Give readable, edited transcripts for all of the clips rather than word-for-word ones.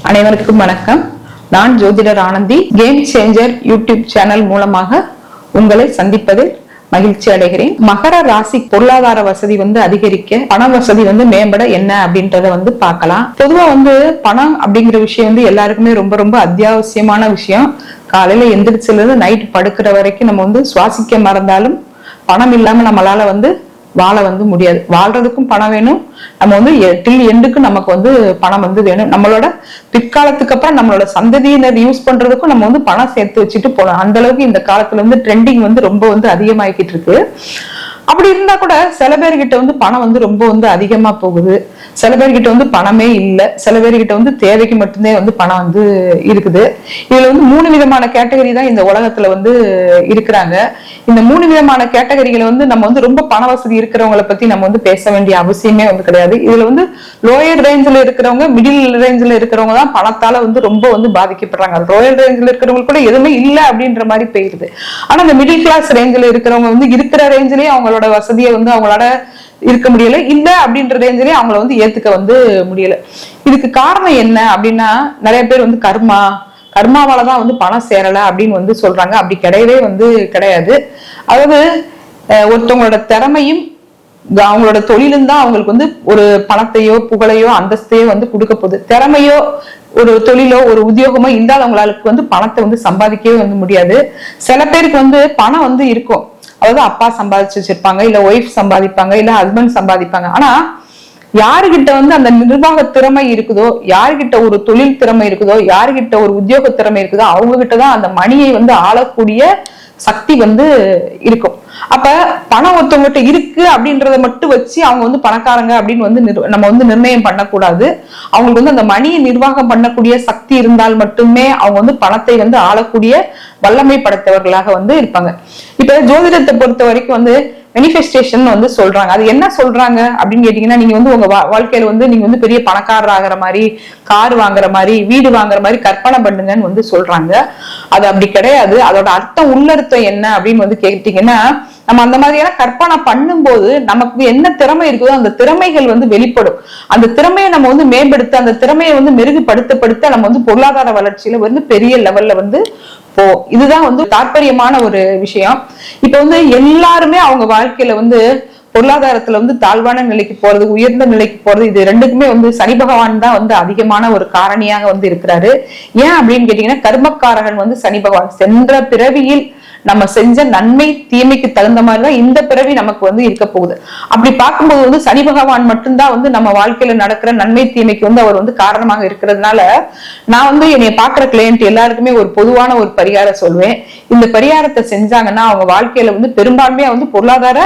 அனைவருக்கும் வணக்கம். நான் ஜோதிடர் Anandhi. Game changer YouTube channel மூலமாக உங்களை சந்திப்பதில் மகிழ்ச்சி அடைகிறேன். மகர ராசி பொருளாதார வசதி அதிகரிக்க, பண வசதி மேம்பட என்ன அப்படின்றத பார்க்கலாம். பொதுவா பணம் அப்படிங்கிற விஷயம் எல்லாருக்குமே ரொம்ப ரொம்ப அத்தியாவசியமான விஷயம். காலையில எந்திரிச்சதுல இருந்து நைட் படுக்கிற வரைக்கும் நம்ம சுவாசிக்க மறந்தாலும் பணம் இல்லாம நம்மளால வாழ முடியாது. வாழ்றதுக்கும் பணம் வேணும். நம்ம டில் எண்டுக்கு நமக்கு பணம் வேணும். நம்மளோட பிற்காலத்துக்கு அப்புறம் நம்மளோட சந்ததியினர் யூஸ் பண்றதுக்கும் நம்ம பணம் சேர்த்து வச்சுட்டு போகலாம். அந்த அளவுக்கு இந்த காலத்துல ட்ரெண்டிங் ரொம்ப அதிகமாகிட்டு இருக்கு. அப்படி இருந்தா கூட சில பேர்கிட்ட பணம் ரொம்ப அதிகமா போகுது. சில பேர்கிட்ட பணமே இல்லை. சில பேர்கிட்ட தேவைக்கு மட்டும்தான் பணம் இருக்குது. இதுல 3 விதமான கேட்டகரி தான் இந்த உலகத்துல இருக்கிறாங்க. இந்த 3 விதமான கேட்டகரிகளை நம்ம ரொம்ப பண வசதி இருக்கிறவங்களை பத்தி நம்ம பேச வேண்டிய அவசியமே கிடையாது. இதுல லோயர் ரேஞ்சில் இருக்கிறவங்க, மிடில் ரேஞ்சில் இருக்கிறவங்க தான் பணத்தால ரொம்ப பாதிக்கப்படுறாங்க. லோயர் ரேஞ்சில் இருக்கிறவங்க கூட எதுவுமே இல்லை அப்படின்ற மாதிரி போயிருது. ஆனா இந்த மிடில் கிளாஸ் ரேஞ்சில் இருக்கிறவங்க இருக்கிற ரேஞ்சிலேயே அவங்களோட வசதியை அவங்களோட இருக்க முடியல, இல்ல அப்படின்ற ரேஞ்சிலே அவங்கள ஏத்துக்க முடியல. இதுக்கு காரணம் என்ன அப்படின்னா, நிறைய பேர் கர்மாவாலதான் பணம் சேரல அப்படின்னு சொல்றாங்க. அப்படி கிடையவே கிடையாது. அதாவது ஒருத்தவங்களோட திறமையும் அவங்களோட தொழிலும் தான் அவங்களுக்கு ஒரு பணத்தையோ புகழையோ அந்தஸ்தையோ கொடுக்க போகுது. திறமையோ ஒரு தொழிலோ ஒரு உத்தியோகமோ இல்லாத அவங்களுக்கு பணத்தை சம்பாதிக்கவே முடியாது. சில பேருக்கு பணம் இருக்கும். அதாவது அப்பா சம்பாதிச்சு வச்சிருப்பாங்க, இல்ல ஒய்ஃப் சம்பாதிப்பாங்க, இல்ல ஹஸ்பண்ட் சம்பாதிப்பாங்க. ஆனா யாருகிட்ட அந்த நிர்வாக திறமை இருக்குதோ, யாருகிட்ட ஒரு தொழில் திறமை இருக்குதோ, யாருகிட்ட ஒரு உத்தியோக திறமை இருக்குதோ, அவங்க கிட்டதான் அந்த மணியை ஆளக்கூடிய சக்தி இருக்கும். அப்ப பணம் ஒருத்தவங்கிட்ட இருக்கு அப்படின்றத மட்டும் வச்சு அவங்க பணக்காரங்க அப்படின்னு நம்ம நிர்ணயம் பண்ணக்கூடாது. அவங்களுக்கு அந்த மணியை நிர்வாகம் பண்ணக்கூடிய சக்தி இருந்தால் மட்டுமே அவங்க பணத்தை ஆளக்கூடிய வல்லமை படைத்தவர்களாக இருப்பாங்க. இப்ப ஜோதிடத்தை பொறுத்த வரைக்கும் மேனிஃபெஸ்டேஷன் சொல்றாங்க. அது என்ன சொல்றாங்க அப்படின்னு கேட்டீங்கன்னா, நீங்க உங்க வாழ்க்கையில நீங்க பெரிய பணக்காரர் ஆகிற மாதிரி, கார் வாங்குற மாதிரி, வீடு வாங்குற மாதிரி கற்பனை பண்ணுங்கன்னு சொல்றாங்க. அது அப்படி கிடையாது. அதோட அர்த்தம், உள்ளர்த்தம் என்ன அப்படின்னு கேட்டீங்கன்னா, நம்ம அந்த மாதிரியான கற்பனை பண்ணும்போது நமக்கு என்ன திறமை இருக்குதோ அந்த திறமைகள் வெளிப்படும். அந்த திறமையை நம்ம மேம்படுத்த, அந்த திறமையை மெருகுபடுத்த நம்ம பொருளாதார வளர்ச்சியில பெரிய லெவல்ல இதுதான் தாற்பயமான ஒரு விஷயம். இப்ப எல்லாருமே அவங்க வாழ்க்கையில பொருளாதாரத்துல தாழ்வான நிலைக்கு போறது, உயர்ந்த நிலைக்கு போறது, இது ரெண்டுக்குமே சனி பகவான் தான் அதிகமான ஒரு காரணியாக இருக்கிறாரு. ஏன் அப்படின்னு கேட்டீங்கன்னா, கர்மக்காரகன் சனி பகவான். சென்ற பிறவியில் நம்ம செஞ்ச நன்மை தீமைக்கு தகுந்த மாதிரிதான் இந்த பிறவி நமக்கு இருக்க போகுது. அப்படி பார்க்கும்போது சனி பகவான் மட்டும்தான் நம்ம வாழ்க்கையில நடக்கிற நன்மை தீமைக்கு அவர் காரணமாக இருக்கிறதுனால, நான் என்னைய பாக்குற கிளையண்ட் எல்லாருக்குமே ஒரு பொதுவான ஒரு பரிகாரம் சொல்வேன். இந்த பரிகாரத்தை செஞ்சாங்கன்னா அவங்க வாழ்க்கையில பெரும்பான்மையா பொருளாதார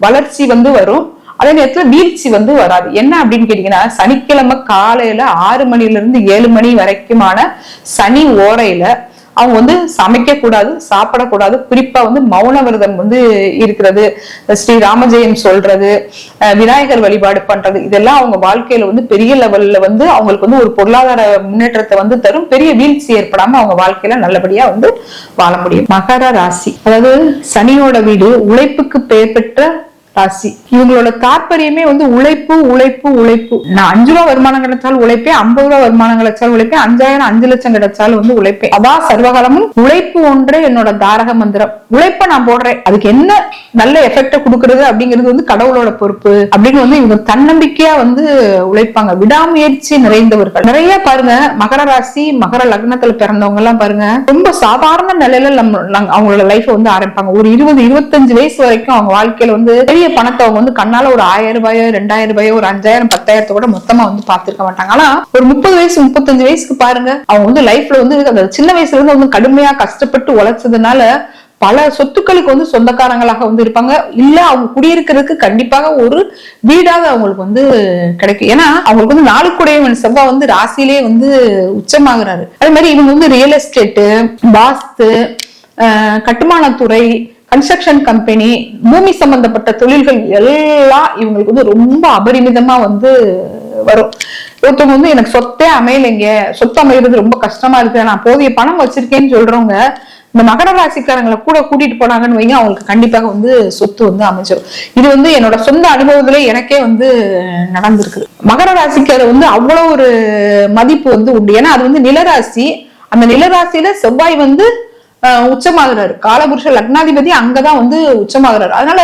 வளர்ச்சி வரும். அதே நேரத்துல வீழ்ச்சி வராது. என்ன அப்படின்னு கேட்டீங்கன்னா, சனிக்கிழமை காலையில 6 மணில இருந்து 7 மணி வரைக்குமான சனி ஓரையில அவங்க சமைக்க கூடாது, சாப்பிடக்கூடாது. குறிப்பா மௌன விரதம் இருக்கிறது, ஸ்ரீ ராமஜெயம் சொல்றது, விநாயகர் வழிபாடு பண்றது, இதெல்லாம் அவங்க வாழ்க்கையில பெரிய லெவல்ல அவங்களுக்கு ஒரு பொருளாதார முன்னேற்றத்தை தரும். பெரிய வீழ்ச்சி ஏற்படாம அவங்க வாழ்க்கையில நல்லபடியா வாழ முடியும். மகர ராசி, அதாவது சனியோட வீடு, உழைப்புக்கு பெயர் பெற்ற ராசி. இவங்களோட தாற்பயமே உழைப்பு உழைப்பு உழைப்பு. நான் 5 ரூபா வருமானம் கிடைச்சாலும் உழைப்பேன், 50 ரூபா வருமானம் கிடைச்சாலும் உழைப்பேன், 5000 5 லட்சம் கிடைச்சாலும் உழைப்பேன். அதா சர்வகாலமும் உழைப்பு ஒன்றே என்னோட தாரக மந்திரம். உழைப்ப நான் போடுறேன், அதுக்கு என்ன நல்ல எஃபெக்ட கொடுக்கறது அப்படிங்கிறது கடவுளோட பொறுப்பு அப்படின்னு இவங்க தன்னம்பிக்கையா உழைப்பாங்க. விடாமுயற்சி நிறைந்தவர்கள் நிறைய பாருங்க. மகர ராசி மகர லக்னத்துல பிறந்தவங்க எல்லாம் பாருங்க, ரொம்ப சாதாரண நிலையில அவங்களோட லைஃப் ஆரம்பிப்பாங்க. ஒரு 20-25 வயசு வரைக்கும் அவங்க வாழ்க்கையில பெரிய பணத்தை அவங்க கண்ணால ஒரு 1000 ரூபாயோ 2000 ரூபாயோ ஒரு 5000 10,000 கூட மொத்தமா பாத்துருக்க மாட்டாங்க. ஆனா ஒரு 30 வயசு 35 வயசுக்கு பாருங்க, அவங்க லைஃப்ல அந்த சின்ன வயசுல இருந்து கடுமையா கஷ்டப்பட்டு உழைச்சதுனால பல சொத்துக்களுக்கு சொந்தக்காரங்களாக இருப்பாங்க. இல்ல அவங்க குடியிருக்கிறதுக்கு கண்டிப்பாக ஒரு வீடாக அவங்களுக்கு கிடைக்கும். ஏன்னா அவங்களுக்கு நாளுக்குடைய செவ்வாய் ராசியிலே உச்சமாகிறாரு. அதே மாதிரி இவங்க ரியல் எஸ்டேட், வாஸ்து, கட்டுமானத்துறை, கன்ஸ்ட்ரக்ஷன் கம்பெனி, பூமி சம்பந்தப்பட்ட தொழில்கள் எல்லாம் இவங்களுக்கு ரொம்ப அபரிமிதமா வரும். ஒருத்தவங்க எனக்கு சொத்தே அமையலைங்க, சொத்து அமைகிறது ரொம்ப கஷ்டமா இருக்கு, நான் போதிய பணம் வச்சிருக்கேன்னு சொல்றவங்க இந்த மகர ராசிக்காரங்களை கூட கூட்டிட்டு போனாங்கன்னு வைங்க, அவங்களுக்கு கண்டிப்பாக வந்து சொத்து வந்து அமைச்சிடும். இது வந்து என்னோட சொந்த அனுபவத்திலே எனக்கே வந்து நடந்திருக்கு. மகர ராசிக்கார வந்து அவ்வளவு ஒரு மதிப்பு வந்து உண்டு. ஏன்னா அது வந்து நிலராசி. அந்த நிலராசியில செவ்வாய் வந்து உச்சமாகிறாரு. காலபுருஷ லக்னாதிபதி அங்கதான் வந்து உச்சமாகிறாரு. அதனால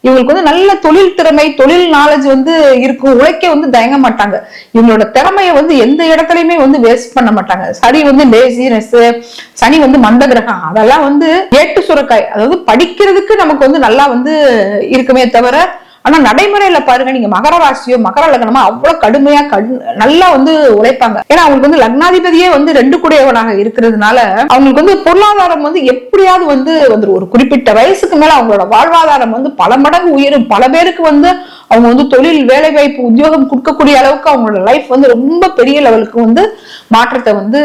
இவங்களுக்கு வந்து நல்ல தொழில் திறமை, தொழில் நாலேஜ் வந்து இருக்கும். உழைக்க வந்து தயங்க மாட்டாங்க. இவங்களோட திறமைய வந்து எந்த இடத்துலயுமே வந்து வேஸ்ட் பண்ண மாட்டாங்க. சனி வந்து லேசினஸ், சனி வந்து மந்த கிரகம், அதெல்லாம் வந்து ஏட்டு சுரக்காய். அதாவது படிக்கிறதுக்கு நமக்கு வந்து நல்லா வந்து இருக்குமே தவிர, ஆனா நடைமுறையில பாருங்க, நீங்க மகர ராசியோ மகர லக்னமோ அவ்வளவு கடுமையா நல்லா வந்து உழைப்பாங்க. ஏன்னா அவங்களுக்கு வந்து லக்னாதிபதியே வந்து 2 கூடியவனாக இருக்கிறதுனால அவங்களுக்கு வந்து பொருளாதாரம் வந்து எப்படியாவது வந்து ஒரு குறிப்பிட்ட வயசுக்கு மேல அவங்களோட வாழ்வாதாரம் வந்து பல மடங்கு உயரும். பல பேருக்கு வந்து அவங்க வந்து தொழில், வேலை வாய்ப்பு, உத்தியோகம் கொடுக்கக்கூடிய அளவுக்கு அவங்களோட லைஃப் வந்து ரொம்ப பெரிய லெவலுக்கு வந்து மாற்றத்தை வந்து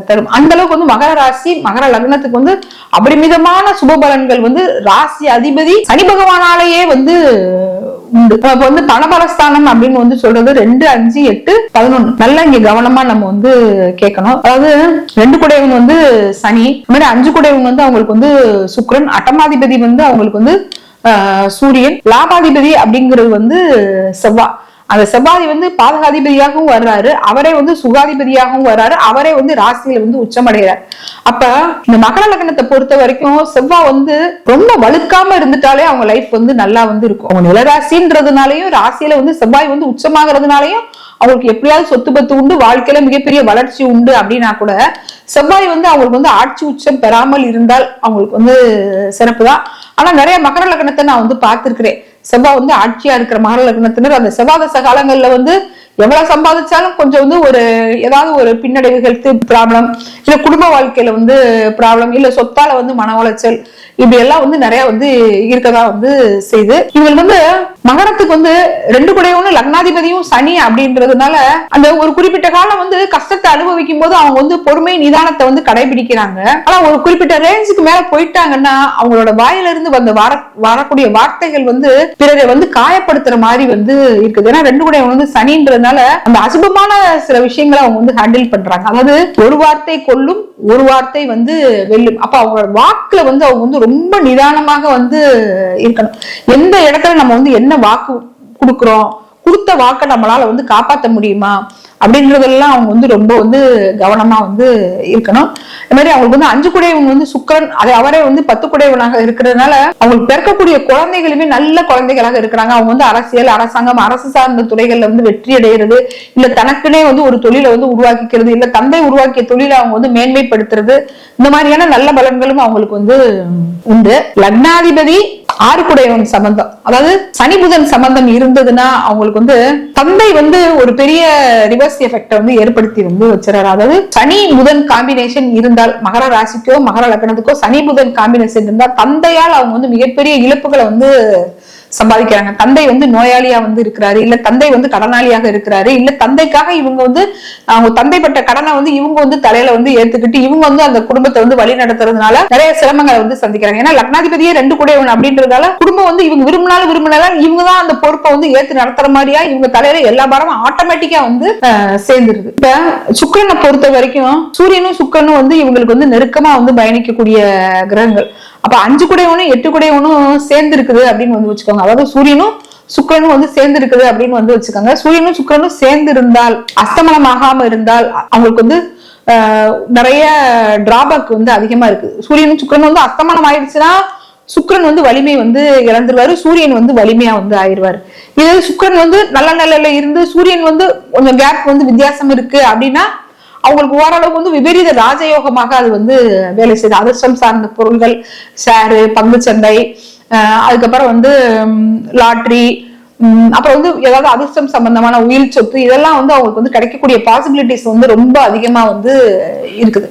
தரும். அந்த அளவுக்கு வந்து மகர ராசி மகர லக்னத்துக்கு வந்து அபரிமிதமான சுபபலன்கள் வந்து ராசி அதிபதி சனி பகவானாலேயே வந்து உண்டு. இப்ப வந்து பணபலஸ்தானம் அப்படின்னு வந்து சொல்றது 2, 5, 8, 11. நல்லா இங்க கவனமா நம்ம வந்து கேட்கணும். அதாவது 2 கூடையவன் வந்து சனி, இந்த மாதிரி 5 கூடையவன் வந்து அவங்களுக்கு வந்து சுக்கிரன், அட்டமாதிபதி வந்து அவங்களுக்கு வந்து சூரியன், லாபாதிபதி அப்படிங்கிறது வந்து செவ்வாய். அந்த செவ்வாய் வந்து பாதகாதிபதியாகவும் வர்றாரு, அவரே வந்து சுகாதிபதியாகவும் வர்றாரு, அவரே வந்து ராசியில வந்து உச்சமடைகிறார். அப்ப இந்த மகர லக்னத்தை பொறுத்த வரைக்கும் செவ்வாய் வந்து ரொம்ப வலுக்காம இருந்துட்டாலே அவங்க லைஃப் வந்து நல்லா வந்து இருக்கும். அவங்க நிலராசின்றதுனாலையும் ராசியில வந்து செவ்வாய் வந்து உச்சமாகிறதுனாலையும் அவங்களுக்கு எப்படியாவது சொத்து பத்து உண்டு, வாழ்க்கையில மிகப்பெரிய வளர்ச்சி உண்டு அப்படின்னா கூட செவ்வாய் வந்து அவங்களுக்கு வந்து ஆட்சி உச்சம் பெறாமல் இருந்தால் அவங்களுக்கு வந்து சிறப்பு தான். ஆனா நிறைய மகர லக்னத்தை நான் வந்து பார்த்திருக்கிறேன். செவ்வாய் வந்து ஆட்சியா இருக்கிற மகர லக்னத்தினர் அந்த செவ்வாதச காலங்கள்ல வந்து எவ்வளவு சம்பாதிச்சாலும் கொஞ்சம் வந்து ஒரு ஏதாவது ஒரு பின்னடைவு, ஹெல்த் ப்ராப்ளம், இல்ல குடும்ப வாழ்க்கையில வந்து ப்ராப்ளம், இல்ல சொத்தால வந்து மன உளைச்சல், இப்படி எல்லாம் வந்து நிறைய வந்து இருக்கதான் வந்து செய்து. இவங்க வந்து மகரத்துக்கு வந்து 2 கூடையவனும் லக்னாதிபதியும் சனி அப்படின்றதுனால அந்த ஒரு குறிப்பிட்ட காலம் வந்து கஷ்டத்தை அனுபவிக்கும் போது அவங்க வந்து பொறுமை, நிதானத்தை வந்து கடைபிடிக்கிறாங்க. ஆனா ஒரு குறிப்பிட்ட ரேஞ்சுக்கு மேல போயிட்டாங்கன்னா அவங்களோட வாயில இருந்து வந்து வரக்கூடிய வார்த்தைகள் வந்து பிறரை வந்து காயப்படுத்துற மாதிரி வந்து இருக்குது. ஏன்னா 2 கூடையவன் வந்து சனின்றதுனால அந்த அசுபமான சில விஷயங்களை அவங்க வந்து ஹேண்டில் பண்றாங்க. அதாவது ஒரு வார்த்தை கொல்லும், ஒரு வார்த்தை வந்து வெல்லும். அப்ப அவங்களோட வாக்குல வந்து அவங்க வந்து ரொம்ப நிதானமாக வந்து இருக்கணும். எந்த இடத்துல நம்ம வந்து என்ன வாக்கு கொடுக்கிறோம், கொடுத்த வாக்கை நம்மளால வந்து காப்பாற்ற முடியுமா அப்படின்றதெல்லாம் அவங்க வந்து ரொம்ப வந்து கவனமா வந்து இருக்கணும். இந்த மாதிரி அவங்களுக்கு வந்து 5 கூடையவங்க வந்து சுக்கிரன், அவரே வந்து 10 கூடையவனாக இருக்கிறதுனால அவங்களுக்கு பிறக்கக்கூடிய குழந்தைகளுமே நல்ல குழந்தைகளாக இருக்கிறாங்க. அவங்க வந்து அரசியல், அரசாங்கம், அரசு சார்ந்த துறைகள்ல வந்து வெற்றி அடைகிறது, இல்ல தனக்குனே வந்து ஒரு தொழிலை வந்து உருவாக்கிக்கிறது, இல்ல தந்தை உருவாக்கிய தொழிலை அவங்க வந்து மேன்மைப்படுத்துறது, இந்த மாதிரியான நல்ல பலன்களும் அவங்களுக்கு வந்து உண்டு. லக்னாதிபதி 6 கூடையவன் சம்பந்தம், அதாவது சனி புதன் சம்பந்தம் இருந்ததுன்னா அவங்களுக்கு வந்து தந்தை வந்து ஒரு பெரிய ரிவர்ஸ் எஃபெக்ட் வந்து ஏற்படுத்தி வந்து வச்சிடறாரு. அதாவது சனி புதன் காம்பினேஷன் இருந்தால், மகர ராசிக்கோ மகர லக்னத்துக்கோ சனி புதன் காம்பினேஷன் இருந்தால் தந்தையால் அவங்க வந்து மிகப்பெரிய இழப்புகளை வந்து சம்பாதிக்கிறாங்க. தந்தை வந்து நோயாளியா வந்து இருக்கிறாரு, இல்ல தந்தை வந்து கடனாளியாக இருக்கிறாரு, இல்ல தந்தைக்காக இவங்க வந்து அவங்க தந்தைப்பட்ட கடனை வந்து இவங்க வந்து தலையில வந்து ஏத்துக்கிட்டு இவங்க வந்து அந்த குடும்பத்தை வந்து வழி நடத்துறதுனால நிறைய சிரமங்களை வந்து சந்திக்கிறாங்க. ஏன்னா லக்னாதிபதியே 2 கூடையவன் அப்படின்றதால குடும்பம் வந்து இவங்க விரும்பினாலும் இவங்க தான் அந்த பொறுப்பை வந்து ஏத்து நடத்துற மாதிரியா இவங்க தலையில எல்லா பாரமும் ஆட்டோமேட்டிக்கா வந்து சேர்ந்துருது. இப்ப சுக்கிரனை பொறுத்த வரைக்கும் சூரியனும் சுக்கிரனும் வந்து இவங்களுக்கு வந்து நெருக்கமா வந்து பயணிக்கக்கூடிய கிரகங்கள். அப்ப 5 கூடையவனும் 8 கூடையவனும் சேர்ந்து இருக்குது அப்படின்னு வந்து வச்சுக்கோங்க. அதாவது சூரியனும் சுக்கிரனும் வந்து சேர்ந்து இருக்குது அப்படின்னு வந்து வச்சுக்கோங்க. சூரியனும் சுக்கிரனும் சேர்ந்து இருந்தால், அஸ்தமனம் ஆகாம இருந்தால் அவங்களுக்கு வந்து நிறைய டிராபேக் வந்து அதிகமா இருக்கு. சூரியனும் சுக்கிரனும் வந்து அஸ்தமனம் ஆயிடுச்சுன்னா சுக்கிரன் வந்து வலிமை வந்து இழந்துருவாரு, சூரியன் வந்து வலிமையா வந்து ஆயிடுவாரு. இது சுக்கிரன் வந்து நல்ல நிலையில இருந்து சூரியன் வந்து கொஞ்சம் கேப் வந்து வித்தியாசம் இருக்கு அப்படின்னா அவங்களுக்கு ஓரளவுக்கு வந்து விபரீத ராஜயோகமாக அது வந்து வேலை செய்யுது. அதிர்ஷ்டம் சார்ந்த பொருள்கள், ஷேரு, பங்குச்சந்தை, அதுக்கப்புறம் வந்து லாட்ரி, அப்புறம் வந்து ஏதாவது அதிர்ஷ்டம் சம்பந்தமான உயிர் சொத்து, இதெல்லாம் வந்து அவங்களுக்கு வந்து கிடைக்கக்கூடிய பாசிபிலிட்டிஸ் வந்து ரொம்ப அதிகமா வந்து இருக்குது.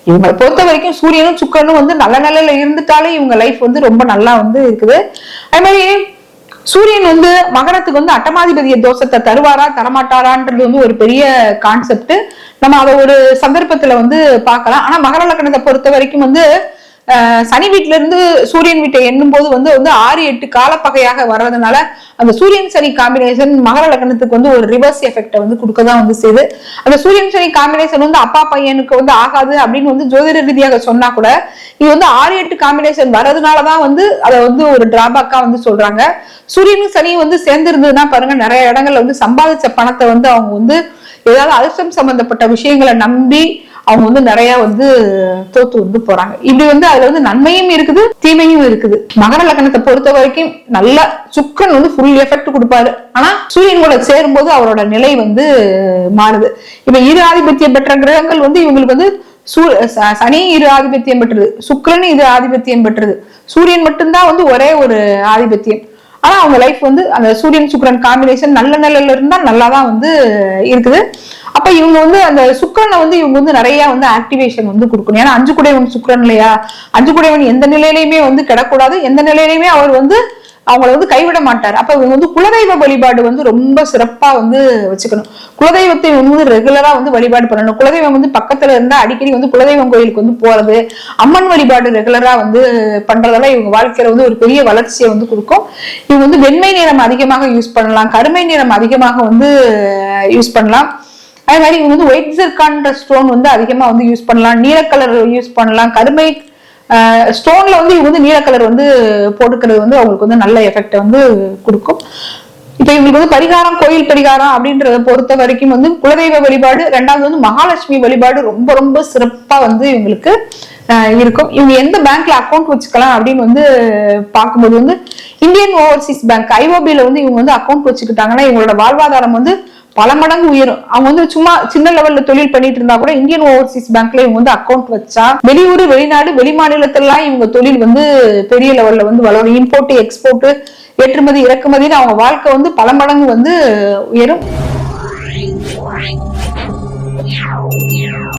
இவங்களை பொறுத்த வரைக்கும் சூரியனும் சுக்கிரனும் வந்து நல்ல நிலையில இருந்துட்டாலே இவங்க லைஃப் வந்து ரொம்ப நல்லா வந்து இருக்குது. அதே மாதிரி சூரியன் வந்து மகரத்துக்கு வந்து அட்டமாதிபதிய தோஷத்தை தருவாரா தரமாட்டாரான்றது வந்து ஒரு பெரிய கான்செப்ட். நம்ம அதை ஒரு சந்தர்ப்பத்துல வந்து பார்க்கலாம். ஆனா மகர லக்னத்தை பொறுத்த வரைக்கும் வந்து சனி வீட்டுல இருந்து சூரியன் வீட்டை எண்ணும் போது வந்து 6-8 காலப்பகையாக வர்றதுனால அந்த சூரியன் சனி காம்பினேஷன் மகர லக்னத்துக்கு வந்து ஒரு ரிவர்ஸ் எஃபெக்ட் வந்து கொடுக்கதான் வந்து செய்யுது. அந்த சூரியன் சனி காம்பினேஷன் வந்து அப்பா பையனுக்கு வந்து ஆகாது அப்படின்னு வந்து ஜோதிட ரீதியாக சொன்னா கூட இது வந்து 6-8 காம்பினேஷன் வர்றதுனாலதான் வந்து அதை வந்து ஒரு டிராபேக்கா வந்து சொல்றாங்க. சூரியனும் சனியும் வந்து சேர்ந்து இருந்ததுன்னா பாருங்க, நிறைய இடங்கள்ல வந்து சம்பாதிச்ச பணத்தை வந்து அவங்க வந்து ஏதாவது அதிர்ஷ்டம் சம்பந்தப்பட்ட விஷயங்களை நம்பி அவங்க வந்து நிறைய வந்து தோத்து வந்து போறாங்க. இப்படி வந்து அதுல வந்து நன்மையும் இருக்குது, தீமையும் இருக்குது. மகர லக்னத்தை பொறுத்த வரைக்கும் நல்ல சுக்கிரன் வந்து ஃபுல் எஃபெக்ட் கொடுப்பாரு. ஆனா சூரியன் கூட சேரும் போது அவரோட நிலை வந்து மாறுது. இப்ப இரு ஆதிபத்தியம் பெற்ற கிரகங்கள் வந்து இவங்களுக்கு வந்து சனி இரு ஆதிபத்தியம் பெற்றது, சுக்கிரன் இது ஆதிபத்தியம் பெற்றது, சூரியன் மட்டும்தான் வந்து ஒரே ஒரு ஆதிபத்தியம். ஆனா அவங்க லைஃப் வந்து அந்த சூரியன் சுக்கிரன் காம்பினேஷன் நல்ல நிலையில இருந்தா நல்லாதான் வந்து இருக்குது. அப்ப இவங்க வந்து அந்த சுக்கிரனை வந்து இவங்க வந்து நிறைய வந்து ஆக்டிவேஷன் வந்து கொடுக்கணும். ஏன்னா 5 குடைவன் சுக்கிரன் இல்லையா, 5 குடைவன் எந்த நிலையிலுமே வந்து கிடக்கூடாது, எந்த நிலையிலுமே அவர் வந்து அவங்கள வந்து கைவிட மாட்டார். அப்ப இவங்க வந்து குலதெய்வ வழிபாடு வந்து ரொம்ப சிறப்பா வந்து வச்சுக்கணும். குலதெய்வத்தை வந்து ரெகுலரா வந்து வழிபாடு பண்ணணும். குலதெய்வம் வந்து பக்கத்துல இருந்தா அடிக்கடி வந்து குலதெய்வம் கோயிலுக்கு வந்து போறது, அம்மன் வழிபாடு ரெகுலரா வந்து பண்றதெல்லாம் இவங்க வாழ்க்கையில வந்து ஒரு பெரிய வளர்ச்சியை வந்து கொடுக்கும். இவங்க வந்து வெண்மை நிறம் அதிகமாக யூஸ் பண்ணலாம், கருமை நிறம் அதிகமாக வந்து யூஸ் பண்ணலாம். அதே மாதிரி இவங்க வந்து ஒயிட் ஜெர்கான்ற ஸ்டோன் வந்து அதிகமா வந்து யூஸ் பண்ணலாம், நீல கலர் யூஸ் பண்ணலாம். கருமை ஸ்டோன்ல வந்து இவங்க வந்து நீல கலர் வந்து போட்டுக்கிறது வந்து அவங்களுக்கு வந்து நல்ல எஃபெக்ட் வந்து கொடுக்கும். இப்ப இவங்களுக்கு வந்து பரிகாரம், கோயில் பரிகாரம் அப்படின்றத பொறுத்த வரைக்கும் வந்து குலதெய்வ வழிபாடு, 2வது வந்து மகாலட்சுமி வழிபாடு ரொம்ப ரொம்ப சிறப்பா வந்து இவங்களுக்கு இருக்கும். இவங்க எந்த பேங்க்ல அக்கௌண்ட் வச்சுக்கலாம் அப்படின்னு வந்து பார்க்கும்போது வந்து இந்தியன் ஓவர்சீஸ் பேங்க் IOB-ல வந்து இவங்க வந்து அக்கௌண்ட் வச்சுக்கிட்டாங்கன்னா இவங்களோட வாழ்வாதாரம் வந்து பல மடங்கு உயரும். அவங்க வந்து சும்மா சின்ன லெவல்ல தொழில் பண்ணிட்டு இருந்தா கூட இந்தியன் ஓவர்சீஸ் பேங்க்ல இவங்க வந்து அக்கௌண்ட் வச்சா வெளியூர், வெளிநாடு, வெளி மாநிலத்திலாம் இவங்க தொழில் வந்து பெரிய லெவல்ல வந்து வளரும். இம்போர்ட், எக்ஸ்போர்ட், ஏற்றுமதி, இறக்குமதினு அவங்க வாழ்க்கை வந்து பல மடங்கு வந்து உயரும்.